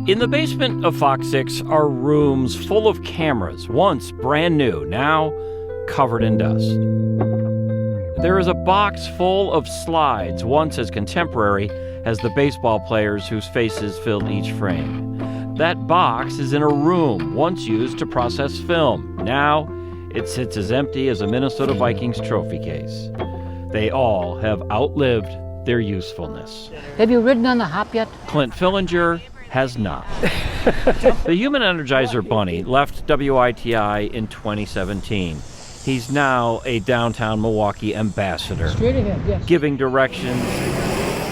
In the basement of Fox 6 are rooms full of cameras, once brand new, now covered in dust. There is a box full of slides, once as contemporary as the baseball players whose faces filled each frame. That box is in a room once used to process film. Now it sits as empty as a Minnesota Vikings trophy case. They all have outlived their usefulness. Have you ridden on the hop yet? Clint Fillinger has not. The Human Energizer Bunny left WITI in 2017. He's now a downtown Milwaukee ambassador. Straight ahead, yes. Giving directions,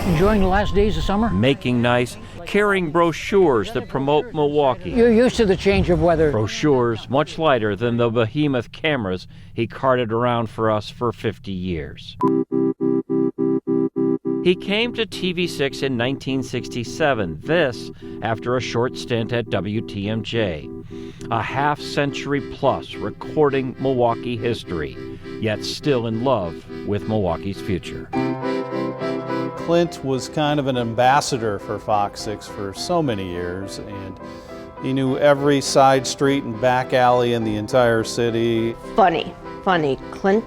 Enjoying the last days of summer? making nice, carrying brochures that promote Milwaukee. You're used to the change of weather. Brochures much lighter than the behemoth cameras he carted around for us for 50 years. He came to TV6 in 1967, this after a short stint at WTMJ. A half-century plus recording Milwaukee history, yet still in love with Milwaukee's future. Clint was kind of an ambassador for Fox 6 for so many years, and he knew every side street and back alley in the entire city. Funny. Clint,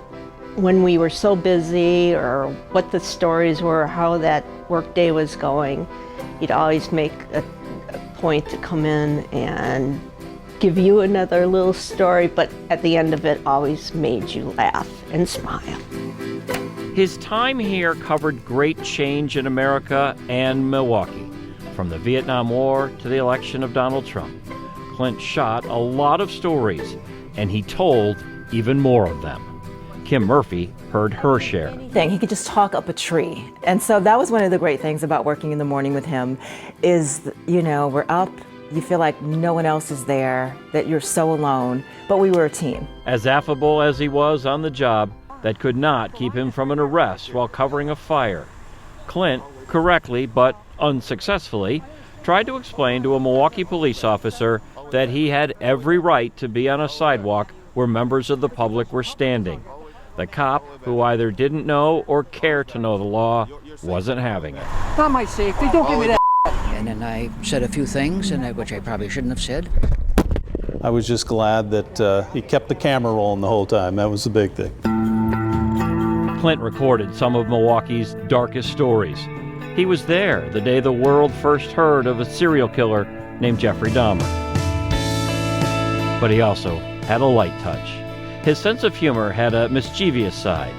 when we were so busy or what the stories were, how that workday was going, he'd always make a point to come in and give you another little story, but at the end of it always made you laugh and smile. His time here covered great change in America and Milwaukee, from the Vietnam War to the election of Donald Trump. Clint shot a lot of stories, and he told even more of them. Kim Murphy heard her share. He could just talk up a tree. And so that was one of the great things about working in the morning with him is, we're up, you feel like no one else is there, that you're so alone, but we were a team. As affable as he was on the job, that could not keep him from an arrest while covering a fire. Clint, correctly but unsuccessfully, tried to explain to a Milwaukee police officer that he had every right to be on a sidewalk where members of the public were standing. The cop, who either didn't know or care to know the law, wasn't having it. Not my safety, don't give me that. And then I said a few things, which I probably shouldn't have said. I was just glad that he kept the camera rolling the whole time. That was the big thing. Clint recorded some of Milwaukee's darkest stories. He was there the day the world first heard of a serial killer named Jeffrey Dahmer. But he also had a light touch. His sense of humor had a mischievous side.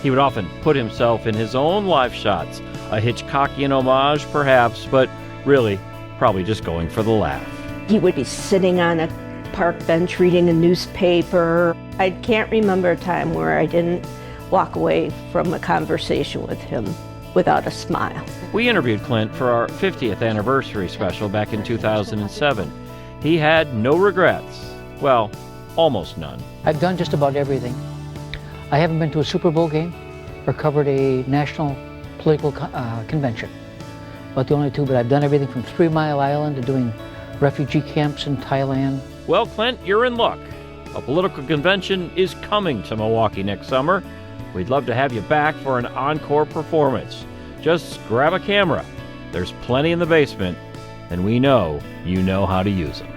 He would often put himself in his own live shots, a Hitchcockian homage perhaps, but really probably just going for the laugh. He would be sitting on a park bench reading a newspaper. I can't remember a time where I didn't walk away from a conversation with him without a smile. We interviewed Clint for our 50th anniversary special back in 2007. He had no regrets. Well, almost none. I've done just about everything. I haven't been to a Super Bowl game or covered a national political convention. About the only two, but I've done everything from 3 Mile Island to doing refugee camps in Thailand. Well, Clint, you're in luck. A political convention is coming to Milwaukee next summer. We'd love to have you back for an encore performance. Just grab a camera. There's plenty in the basement, and we know you know how to use them.